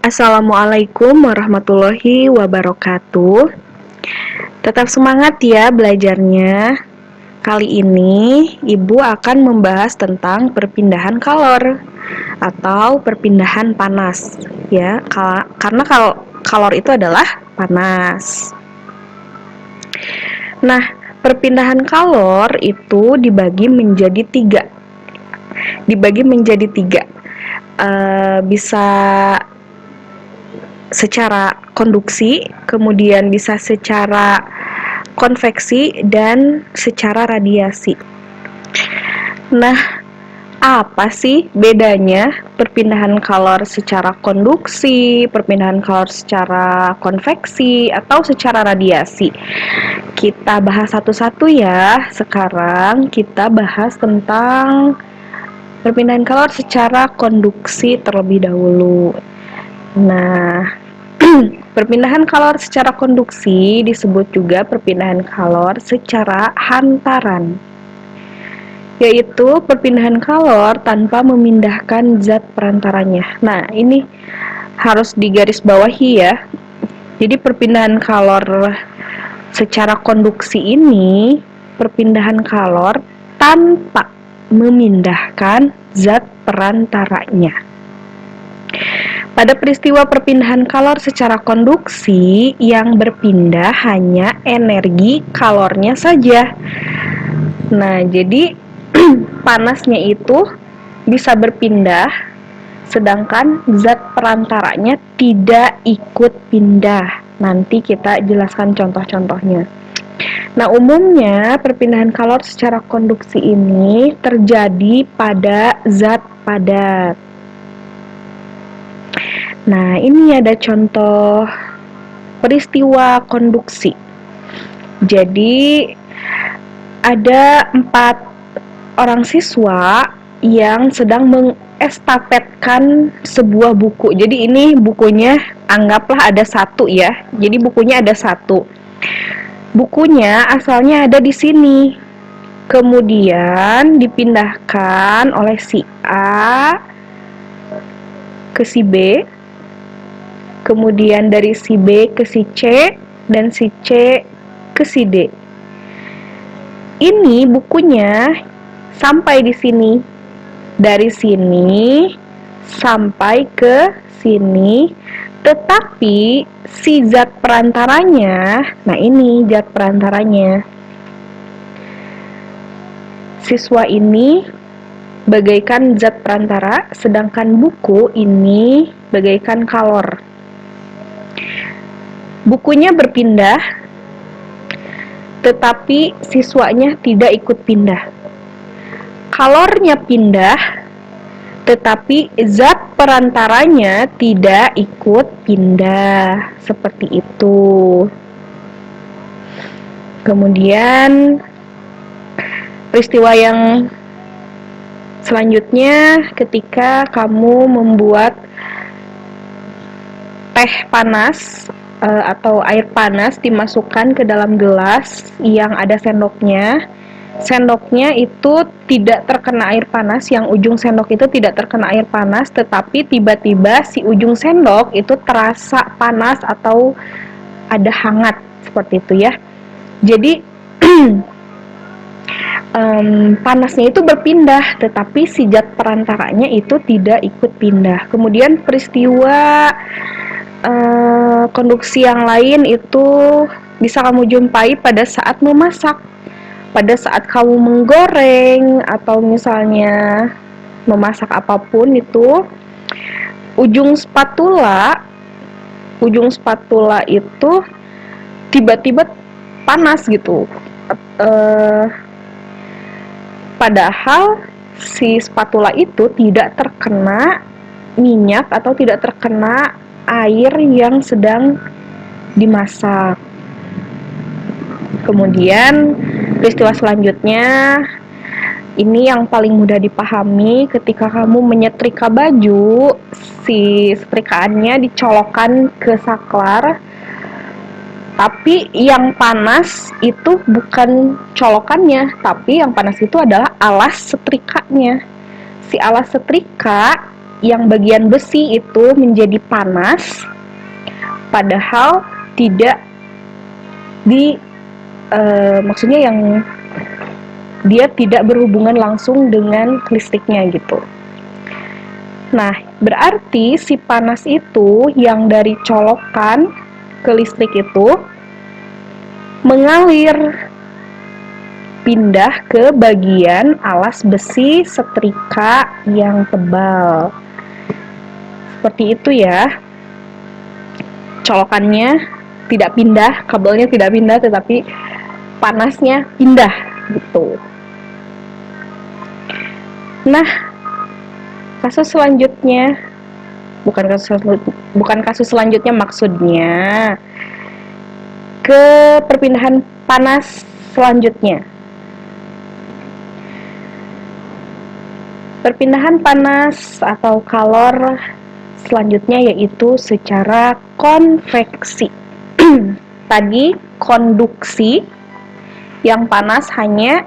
Assalamualaikum warahmatullahi wabarakatuh. Tetap semangat ya belajarnya. Kali ini Ibu akan membahas tentang perpindahan kalor atau perpindahan panas ya. Karena kalor itu adalah panas. Nah, perpindahan kalor itu dibagi menjadi tiga. Bisa secara konduksi, kemudian bisa secara konveksi, dan secara radiasi. Nah, apa sih bedanya perpindahan kalor secara konduksi, perpindahan kalor secara konveksi, atau secara radiasi? Kita bahas satu-satu ya. Sekarang kita bahas tentang perpindahan kalor secara konduksi terlebih dahulu. Nah, perpindahan kalor secara konduksi disebut juga perpindahan kalor secara hantaran, yaitu perpindahan kalor tanpa memindahkan zat perantaranya. Nah, ini harus digarisbawahi ya. Jadi perpindahan kalor secara konduksi ini perpindahan kalor tanpa memindahkan zat perantaranya. Pada peristiwa perpindahan kalor secara konduksi, yang berpindah hanya energi kalornya saja. Nah, jadi panasnya itu bisa berpindah, sedangkan zat perantaranya tidak ikut pindah. Nanti kita jelaskan contoh-contohnya. Nah, umumnya perpindahan kalor secara konduksi ini terjadi pada zat padat. Nah, ini ada contoh peristiwa konduksi. Jadi, ada 4 orang siswa yang sedang mengestafetkan sebuah buku. Jadi, ini bukunya anggaplah ada 1 ya. Jadi, bukunya ada 1. Bukunya asalnya ada di sini. Kemudian dipindahkan oleh si A ke si B, kemudian dari si B ke si C, dan si C ke si D. Ini bukunya sampai di sini. Dari sini sampai ke sini, tetapi si zat perantaranya, nah ini zat perantaranya. Siswa ini bagaikan zat perantara, sedangkan buku ini bagaikan kalor. Bukunya berpindah, tetapi siswanya tidak ikut pindah. Kalornya pindah, tetapi zat perantaranya tidak ikut pindah. Seperti itu. Kemudian peristiwa yang selanjutnya ketika kamu membuat teh panas atau air panas dimasukkan ke dalam gelas yang ada sendoknya. Sendoknya itu tidak terkena air panas, yang ujung sendok itu tidak terkena air panas, tetapi tiba-tiba si ujung sendok itu terasa panas atau ada hangat, seperti itu ya. Jadi panasnya itu berpindah, tetapi si zat perantaranya itu tidak ikut pindah. Kemudian peristiwa konduksi yang lain itu bisa kamu jumpai pada saat memasak, pada saat kamu menggoreng, atau misalnya memasak apapun itu, ujung spatula itu tiba-tiba panas gitu. Padahal si spatula itu tidak terkena minyak atau tidak terkena air yang sedang dimasak. Kemudian peristiwa selanjutnya, ini yang paling mudah dipahami, ketika kamu menyetrika baju, si setrikaannya dicolokkan ke saklar, tapi yang panas itu bukan colokannya, tapi yang panas itu adalah alas setrikanya. Si alas setrika yang bagian besi itu menjadi panas, padahal tidak maksudnya yang dia tidak berhubungan langsung dengan listriknya gitu. Nah, berarti si panas itu yang dari colokan ke listrik itu mengalir pindah ke bagian alas besi setrika yang tebal. Seperti itu ya. Colokannya tidak pindah, kabelnya tidak pindah, tetapi panasnya pindah gitu. Nah, kasus selanjutnya bukan kasus selanjutnya, maksudnya ke perpindahan panas selanjutnya. Perpindahan panas atau kalor selanjutnya yaitu secara konveksi. Tadi konduksi, yang panas hanya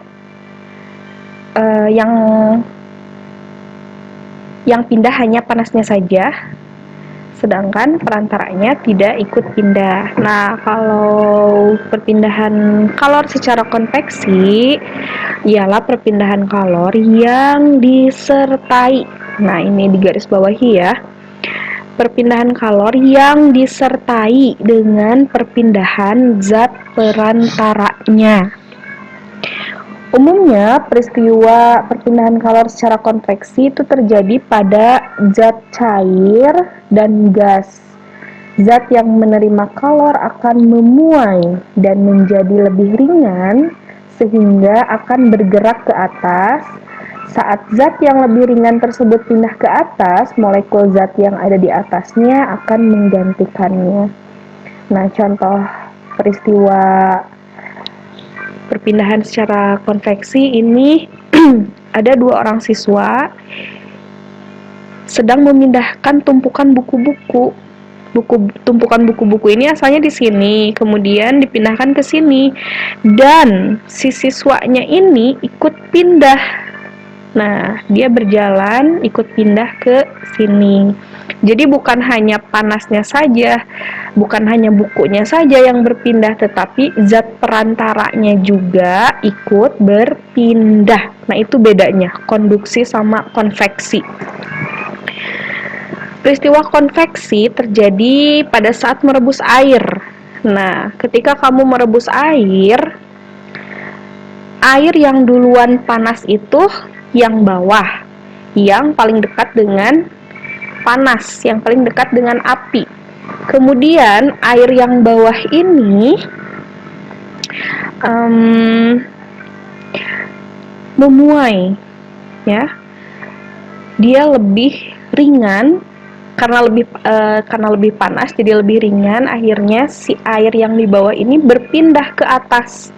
yang pindah hanya panasnya saja, sedangkan perantaranya tidak ikut pindah. Nah, kalau perpindahan kalor secara konveksi ialah perpindahan kalor yang disertai. Nah, ini digaris bawahi ya. Perpindahan kalor yang disertai dengan perpindahan zat perantaranya. Umumnya, peristiwa perpindahan kalor secara konveksi itu terjadi pada zat cair dan gas. Zat yang menerima kalor akan memuai dan menjadi lebih ringan sehingga akan bergerak ke atas. Saat zat yang lebih ringan tersebut pindah ke atas, molekul zat yang ada di atasnya akan menggantikannya. Nah, contoh peristiwa perpindahan secara konveksi ini ada 2 orang siswa sedang memindahkan tumpukan buku-buku. Tumpukan buku-buku ini asalnya di sini, kemudian dipindahkan ke sini, dan si siswanya ini ikut pindah. Nah, dia berjalan ikut pindah ke sini. Jadi bukan hanya panasnya saja, bukan hanya bukunya saja yang berpindah, tetapi zat perantaranya juga ikut berpindah. Nah, itu bedanya konduksi sama konveksi. Peristiwa konveksi terjadi pada saat merebus air. Nah, ketika kamu merebus air yang duluan panas itu yang bawah, yang paling dekat dengan panas, yang paling dekat dengan api. Kemudian air yang bawah ini memuai, ya. Dia lebih ringan karena lebih panas, jadi lebih ringan. Akhirnya si air yang di bawah ini berpindah ke atas.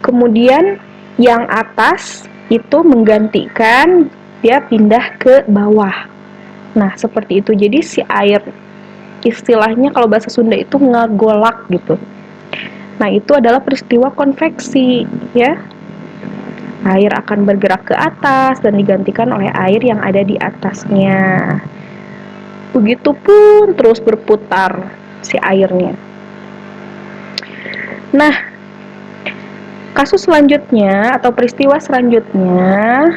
Kemudian yang atas itu menggantikan, dia pindah ke bawah. Nah, seperti itu. Jadi si air, istilahnya kalau bahasa Sunda itu ngegolak gitu. Nah, itu adalah peristiwa konveksi, ya. Air akan bergerak ke atas dan digantikan oleh air yang ada di atasnya. Begitupun terus berputar si airnya. Nah, kasus selanjutnya atau peristiwa selanjutnya,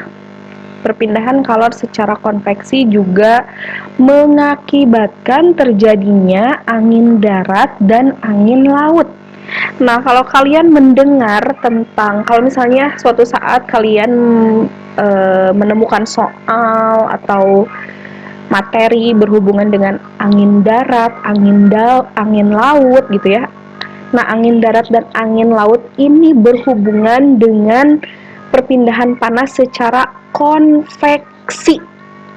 perpindahan kalor secara konveksi juga mengakibatkan terjadinya angin darat dan angin laut. Nah, kalau kalian mendengar tentang, kalau misalnya suatu saat kalian menemukan soal atau materi berhubungan dengan angin darat, angin laut gitu ya. Nah, angin darat dan angin laut ini berhubungan dengan perpindahan panas secara konveksi,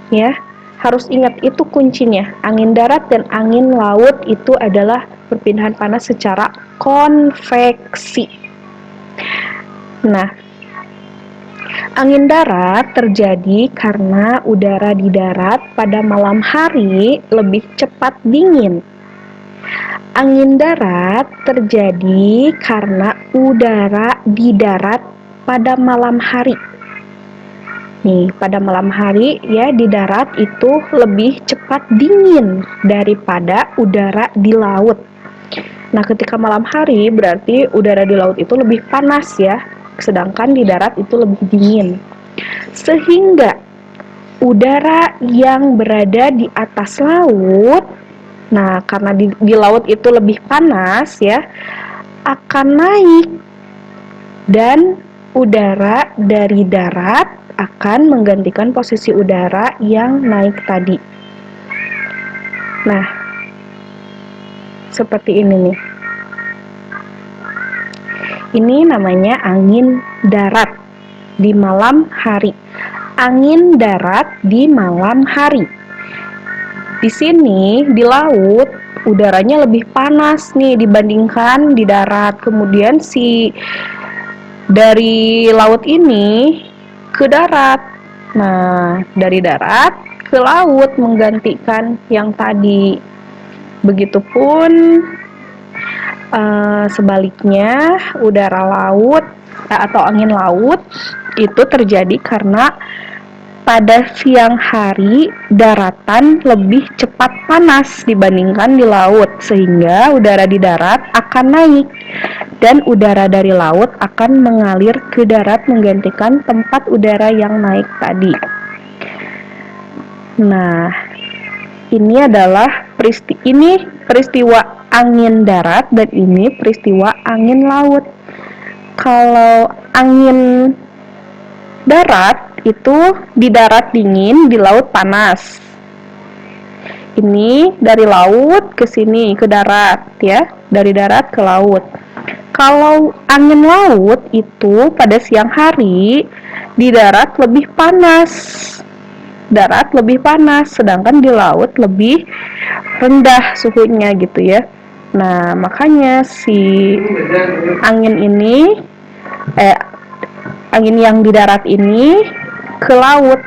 ya. Harus ingat, itu kuncinya. Angin darat dan angin laut itu adalah perpindahan panas secara konveksi. Nah, angin darat terjadi karena udara di darat pada malam hari lebih cepat dingin. Angin darat terjadi karena udara di darat pada malam hari Nih, pada malam hari ya di darat itu lebih cepat dingin daripada udara di laut. Nah, ketika malam hari berarti udara di laut itu lebih panas ya, sedangkan di darat itu lebih dingin. Sehingga udara yang berada di atas laut, nah karena di laut itu lebih panas ya, akan naik dan udara dari darat akan menggantikan posisi udara yang naik tadi. Nah, seperti ini nih. Ini namanya angin darat di malam hari. Angin darat di malam hari. Di sini di laut udaranya lebih panas nih dibandingkan di darat. Kemudian dari laut ini ke darat. Nah, dari darat ke laut menggantikan yang tadi. Begitupun sebaliknya, udara laut atau angin laut itu terjadi karena pada siang hari daratan lebih cepat panas dibandingkan di laut, sehingga udara di darat akan naik dan udara dari laut akan mengalir ke darat menggantikan tempat udara yang naik tadi. Nah, ini adalah peristiwa angin darat dan ini peristiwa angin laut. Kalau angin darat itu di darat dingin, di laut panas. Ini dari laut ke sini ke darat ya, dari darat ke laut. Kalau angin laut itu pada siang hari di darat lebih panas. Darat lebih panas, sedangkan di laut lebih rendah suhunya gitu ya. Nah, makanya si angin ini angin yang di darat ini ke laut,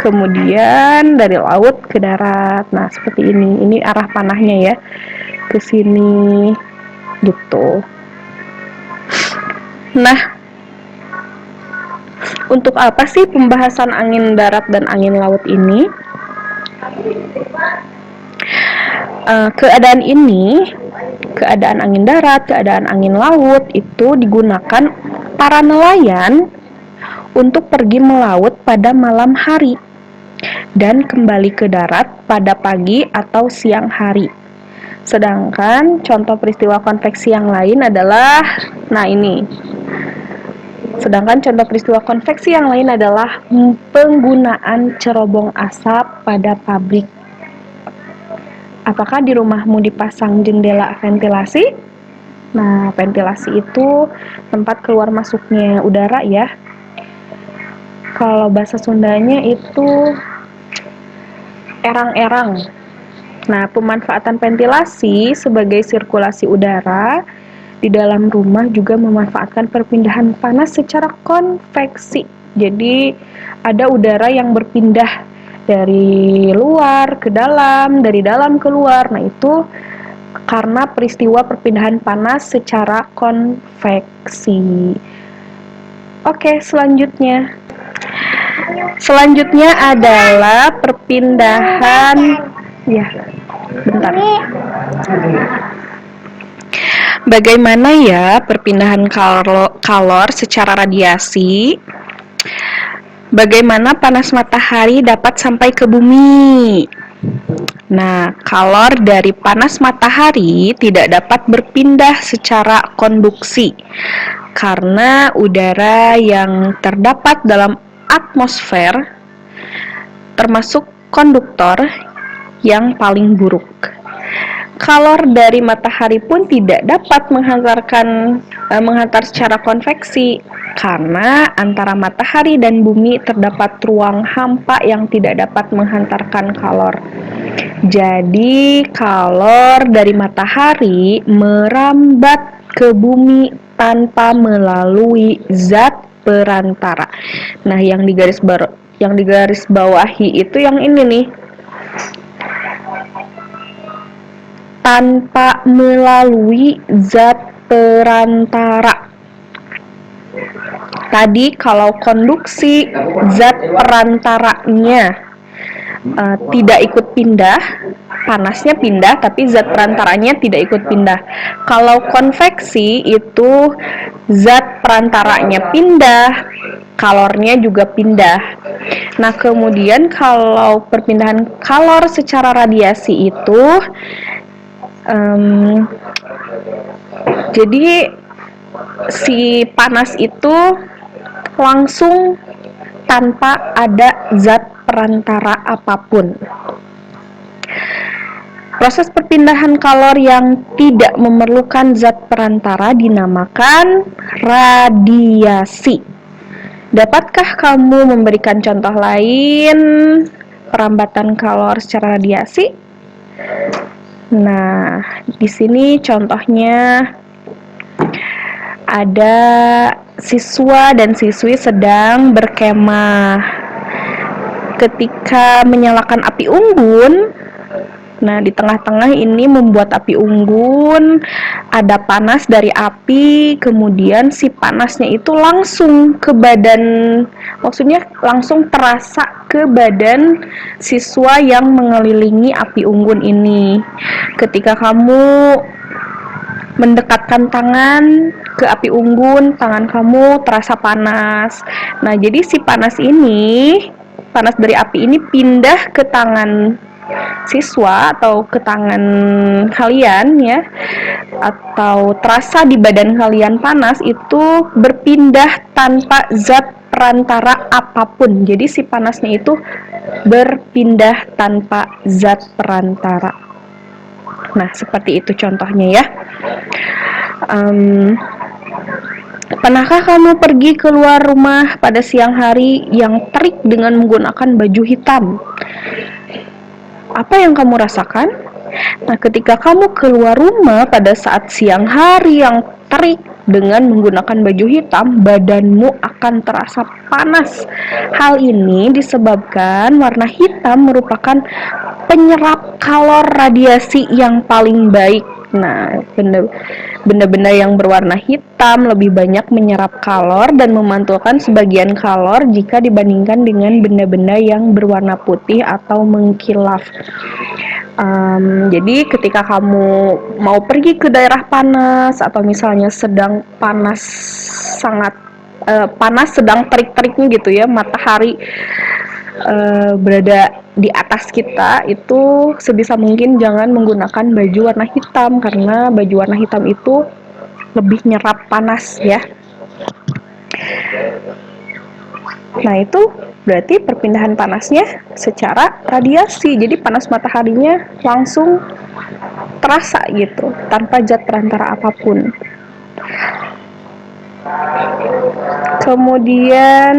kemudian dari laut ke darat. Nah, seperti ini. Ini arah panahnya ya, ke sini gitu. Nah, untuk apa sih pembahasan angin darat dan angin laut ini? Keadaan ini, keadaan angin darat, keadaan angin laut itu digunakan para nelayan untuk pergi melaut pada malam hari dan kembali ke darat pada pagi atau siang hari. Sedangkan contoh peristiwa konveksi yang lain adalah, nah ini. Sedangkan contoh peristiwa konveksi yang lain adalah penggunaan cerobong asap pada pabrik. Apakah di rumahmu dipasang jendela ventilasi? Nah, ventilasi itu tempat keluar masuknya udara ya. Kalau bahasa Sundanya itu erang-erang. Nah, pemanfaatan ventilasi sebagai sirkulasi udara di dalam rumah juga memanfaatkan perpindahan panas secara konveksi. Jadi, ada udara yang berpindah dari luar ke dalam, dari dalam ke luar. Nah, itu karena peristiwa perpindahan panas secara konveksi. Oke, selanjutnya. Selanjutnya adalah perpindahan ya. Bentar. Bagaimana ya perpindahan kalor secara radiasi? Bagaimana panas matahari dapat sampai ke bumi? Nah, kalor dari panas matahari tidak dapat berpindah secara konduksi karena udara yang terdapat dalam atmosfer termasuk konduktor yang paling buruk. Kalor dari matahari pun tidak dapat menghantar secara konveksi karena antara matahari dan bumi terdapat ruang hampa yang tidak dapat menghantarkan kalor. Jadi kalor dari matahari merambat ke bumi tanpa melalui zat perantara. Nah, yang digaris bawahi itu yang ini nih. Tanpa melalui zat perantara. Tadi kalau konduksi zat perantaranya tidak ikut pindah, panasnya pindah tapi zat perantaranya tidak ikut pindah. Kalau konveksi itu zat perantaranya pindah, kalornya juga pindah. Nah, kemudian kalau perpindahan kalor secara radiasi itu jadi si panas itu langsung tanpa ada zat perantara apapun. Proses perpindahan kalor yang tidak memerlukan zat perantara dinamakan radiasi. Dapatkah kamu memberikan contoh lain perambatan kalor secara radiasi? Nah, di sini contohnya ada siswa dan siswi sedang berkemah. Ketika menyalakan api unggun, nah di tengah-tengah ini membuat api unggun, ada panas dari api, kemudian si panasnya itu langsung ke badan, maksudnya langsung terasa ke badan siswa yang mengelilingi api unggun ini. Ketika kamu mendekatkan tangan ke api unggun, tangan kamu terasa panas. Nah, jadi si panas ini, panas dari api ini pindah ke tangan siswa atau ke tangan kalian ya, atau terasa di badan kalian panas itu berpindah tanpa zat perantara apapun. Jadi si panasnya itu berpindah tanpa zat perantara. Nah, seperti itu contohnya ya. Pernahkah kamu pergi keluar rumah pada siang hari yang terik dengan menggunakan baju hitam? Apa yang kamu rasakan? Nah, ketika kamu keluar rumah pada saat siang hari yang terik dengan menggunakan baju hitam, badanmu akan terasa panas. Hal ini disebabkan warna hitam merupakan penyerap kalor radiasi yang paling baik. Nah, benda-benda yang berwarna hitam lebih banyak menyerap kalor dan memantulkan sebagian kalor jika dibandingkan dengan benda-benda yang berwarna putih atau mengkilap. Jadi ketika kamu mau pergi ke daerah panas atau misalnya sedang panas sangat panas sedang terik-teriknya gitu ya, matahari berada di atas kita, itu sebisa mungkin jangan menggunakan baju warna hitam karena baju warna hitam itu lebih nyerap panas ya. Nah, itu berarti perpindahan panasnya secara radiasi. Jadi panas mataharinya langsung terasa gitu, tanpa zat perantara apapun. Kemudian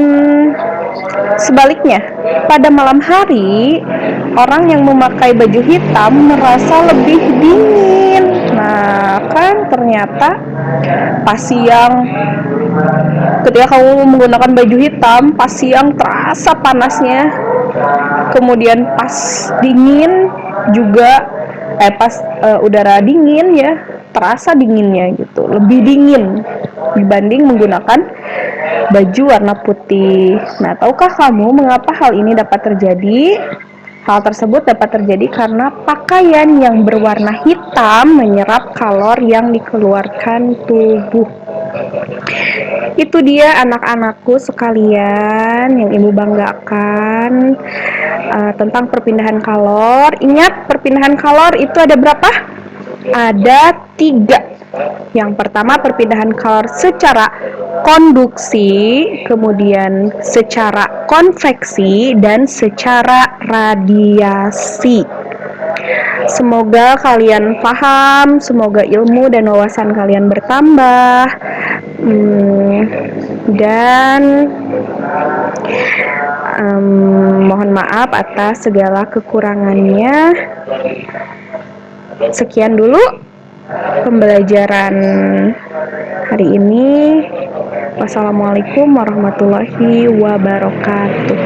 sebaliknya, pada malam hari, orang yang memakai baju hitam merasa lebih dingin. Nah, kan ternyata pas siang, ketika kamu menggunakan baju hitam, pas siang terasa panasnya. Kemudian pas dingin juga, pas udara dingin ya, terasa dinginnya gitu, lebih dingin dibanding menggunakan baju warna putih. Nah, tahukah kamu mengapa hal ini dapat terjadi? Hal tersebut dapat terjadi karena pakaian yang berwarna hitam menyerap kalor yang dikeluarkan tubuh. Itu dia anak-anakku sekalian yang ibu banggakan tentang perpindahan kalor. Ingat, perpindahan kalor itu ada berapa? Ada 3. Yang pertama perpindahan kalor secara konduksi, kemudian secara konveksi, dan secara radiasi. Semoga kalian paham, semoga ilmu dan wawasan kalian bertambah, dan mohon maaf atas segala kekurangannya. Sekian dulu pembelajaran hari ini. Wassalamualaikum warahmatullahi wabarakatuh.